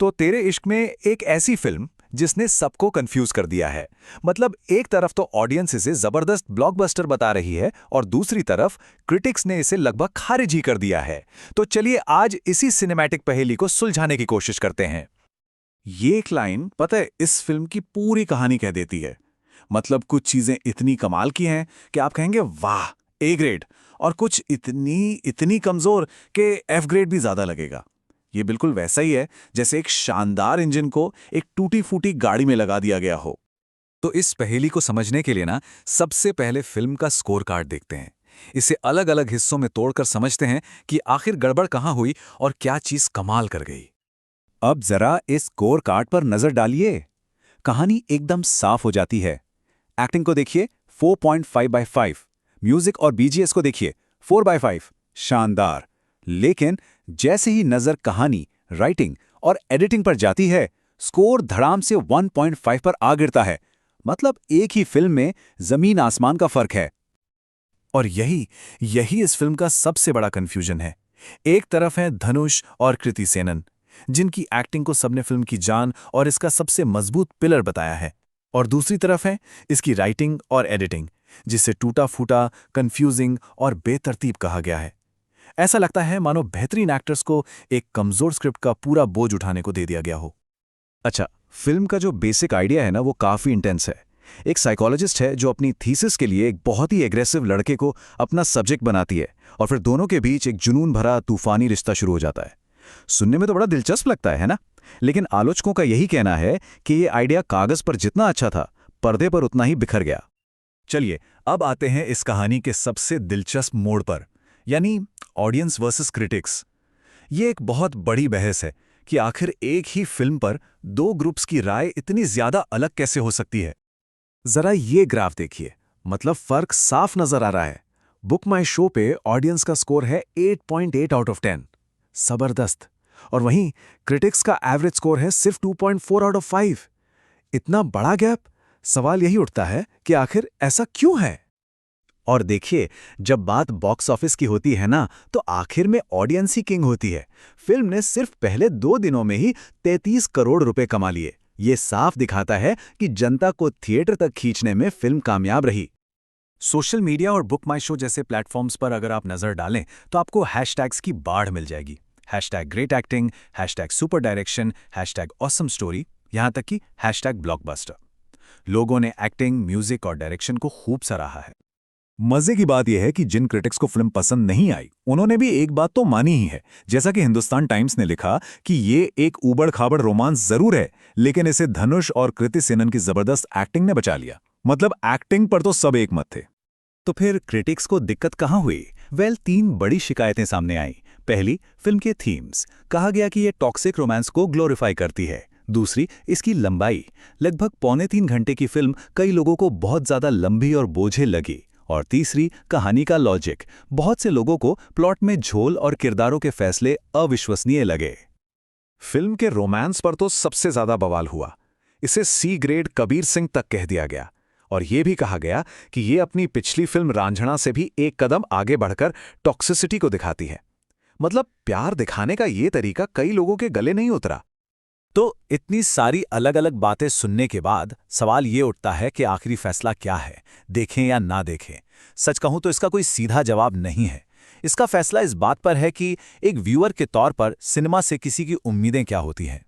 तो तेरे इश्क में एक ऐसी फिल्म जिसने सबको कंफ्यूज कर दिया है। मतलब एक तरफ तो ऑडियंस इसे जबरदस्त ब्लॉकबस्टर बता रही है और दूसरी तरफ क्रिटिक्स ने इसे लगभग खारिज ही कर दिया है। तो चलिए आज इसी सिनेमैटिक पहेली को सुलझाने की कोशिश करते हैं। ये एक लाइन पता है इस फिल्म की पूरी कहानी कह देती है। मतलब कुछ चीजें इतनी कमाल की हैं कि आप कहेंगे वाह, ए ग्रेड, और कुछ इतनी इतनी कमजोर कि एफ ग्रेड भी ज्यादा लगेगा। ये बिल्कुल वैसा ही है जैसे एक शानदार इंजन को एक टूटी फूटी गाड़ी में लगा दिया गया हो। तो इस पहेली को समझने के लिए ना सबसे पहले फिल्म का स्कोर कार्ड देखते हैं। इसे अलग अलग हिस्सों में तोड़कर समझते हैं कि आखिर गड़बड़ कहाँ हुई और क्या चीज कमाल कर गई। अब जरा इस स्कोर कार्ड पर नजर डालिए। कहानी एकदम साफ हो जाती है। एक्टिंग को देखिए 4.5/5। म्यूजिक और बीजीएस को देखिए 4/5। शानदार। लेकिन जैसे ही नजर कहानी, राइटिंग और एडिटिंग पर जाती है, स्कोर धड़ाम से 1.5 पर आ गिरता है। मतलब एक ही फिल्म में जमीन आसमान का फर्क है। और यही यही इस फिल्म का सबसे बड़ा कंफ्यूजन है। एक तरफ है धनुष और कृति सेनन, जिनकी एक्टिंग को सबने फिल्म की जान और इसका सबसे मजबूत पिलर बताया है। और दूसरी तरफ है इसकी राइटिंग और एडिटिंग, जिसे टूटा फूटा, कंफ्यूजिंग और बेतरतीब कहा गया है। ऐसा लगता है मानो बेहतरीन एक्टर्स को एक कमजोर स्क्रिप्ट का पूरा बोझ उठाने को दे दिया गया हो। अच्छा, फिल्म का जो बेसिक आइडिया है ना वो काफी इंटेंस है। एक साइकोलॉजिस्ट है जो अपनी थीसिस के लिए एक बहुत ही एग्रेसिव लड़के को अपना सब्जेक्ट बनाती है और फिर दोनों के बीच एक जुनून भरा तूफानी रिश्ता शुरू हो जाता है। सुनने में तो बड़ा दिलचस्प लगता है ना? लेकिन आलोचकों का यही कहना है कि ये आइडिया कागज पर जितना अच्छा था, पर्दे पर उतना ही बिखर गया। चलिए अब आते हैं इस कहानी के सबसे दिलचस्प मोड़ पर, यानी ऑडियंस वर्सेस क्रिटिक्स। ये एक बहुत बड़ी बहस है कि आखिर एक ही फिल्म पर दो ग्रुप्स की राय इतनी ज्यादा अलग कैसे हो सकती है। जरा ये ग्राफ देखिए, मतलब फर्क साफ नजर आ रहा है। बुक माई शो पे ऑडियंस का स्कोर है 8.8 आउट ऑफ 10, जबरदस्त। और वहीं क्रिटिक्स का एवरेज स्कोर है सिर्फ 2.4 आउट ऑफ 5। इतना बड़ा गैप। सवाल यही उठता है कि आखिर ऐसा क्यों है। और देखिए, जब बात बॉक्स ऑफिस की होती है ना, तो आखिर में ऑडियंस ही किंग होती है। फिल्म ने सिर्फ पहले 2 दिनों में ही 33 करोड़ रुपए कमा लिए। ये साफ दिखाता है कि जनता को थिएटर तक खींचने में फिल्म कामयाब रही। सोशल मीडिया और बुक माई शो जैसे प्लेटफॉर्म्स पर अगर आप नजर डालें तो आपको हैशटैग्स की बाढ़ मिल जाएगी। Hashtag great acting, hashtag super direction, hashtag awesome story, यहां तक कि हैशटैग ब्लॉकबस्टर। लोगों ने एक्टिंग, म्यूजिक और डायरेक्शन को खूब सराहा है। मजे की बात यह है कि जिन क्रिटिक्स को फिल्म पसंद नहीं आई, उन्होंने भी एक बात तो मानी ही है। जैसा कि हिंदुस्तान टाइम्स ने लिखा कि ये एक ऊबड़-खाबड़ रोमांस जरूर है, लेकिन इसे धनुष और कृति सेनन की जबरदस्त एक्टिंग ने बचा लिया। मतलब एक्टिंग पर तो सब एक मत थे। तो फिर क्रिटिक्स को दिक्कत कहां हुई? वेल, 3 बड़ी शिकायतें सामने आईं। पहली, फिल्म के थीम्स। कहा गया कि ये टॉक्सिक रोमांस को ग्लोरीफाई करती है। दूसरी, इसकी लंबाई। लगभग 2.25 घंटे की फिल्म कई लोगों को बहुत ज्यादा लंबी और बोझिल लगी। और तीसरी, कहानी का लॉजिक। बहुत से लोगों को प्लॉट में झोल और किरदारों के फैसले अविश्वसनीय लगे। फिल्म के रोमांस पर तो सबसे ज्यादा बवाल हुआ। इसे सी ग्रेड कबीर सिंह तक कह दिया गया और यह भी कहा गया कि ये अपनी पिछली फिल्म रांझना से भी एक कदम आगे बढ़कर टॉक्सिसिटी को दिखाती है। मतलब प्यार दिखाने का ये तरीका कई लोगों के गले नहीं उतरा। तो इतनी सारी अलग अलग बातें सुनने के बाद सवाल ये उठता है कि आखिरी फैसला क्या है, देखें या ना देखें। सच कहूं तो इसका कोई सीधा जवाब नहीं है। इसका फैसला इस बात पर है कि एक व्यूअर के तौर पर सिनेमा से किसी की उम्मीदें क्या होती हैं।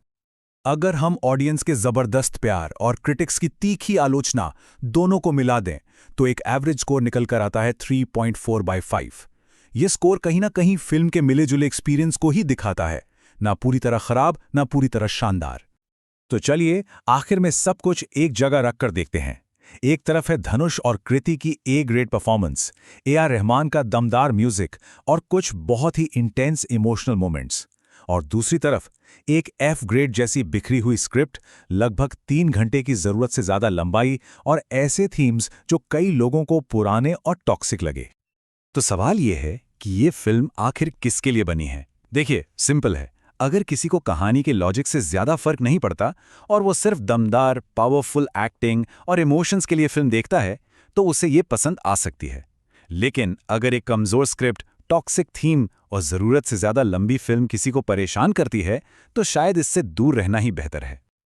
अगर हम ऑडियंस के जबरदस्त प्यार और क्रिटिक्स की तीखी आलोचना दोनों को मिला दें तो एक एवरेज स्कोर निकल कर आता है 3.4/5। ये स्कोर कहीं ना कहीं फिल्म के मिले जुले एक्सपीरियंस को ही दिखाता है, ना पूरी तरह खराब ना पूरी तरह शानदार। तो चलिए आखिर में सब कुछ एक जगह रखकर देखते हैं। एक तरफ है धनुष और कृति की A grade performance, AR. Rahman का दमदार म्यूजिक और कुछ बहुत ही इंटेंस इमोशनल मोमेंट्स। और दूसरी तरफ एक एफ ग्रेड जैसी बिखरी हुई स्क्रिप्ट, लगभग 3 घंटे की जरूरत से ज्यादा लंबाई और ऐसे थीम्स जो कई लोगों को पुराने और टॉक्सिक लगे। तो सवाल यह है कि ये फिल्म आखिर किसके लिए बनी है? देखिए, सिंपल है। अगर किसी को कहानी के लॉजिक से ज्यादा फर्क नहीं पड़ता और वो सिर्फ दमदार, पावरफुल एक्टिंग और इमोशंस के लिए फिल्म देखता है, तो उसे ये पसंद आ सकती है। लेकिन अगर एक कमजोर स्क्रिप्ट, टॉक्सिक थीम और ज़रूरत से ज़्यादा लंबी फिल्म किसी को परेशान करती है तो शायद इससे दूर रहना ही बेहतर है।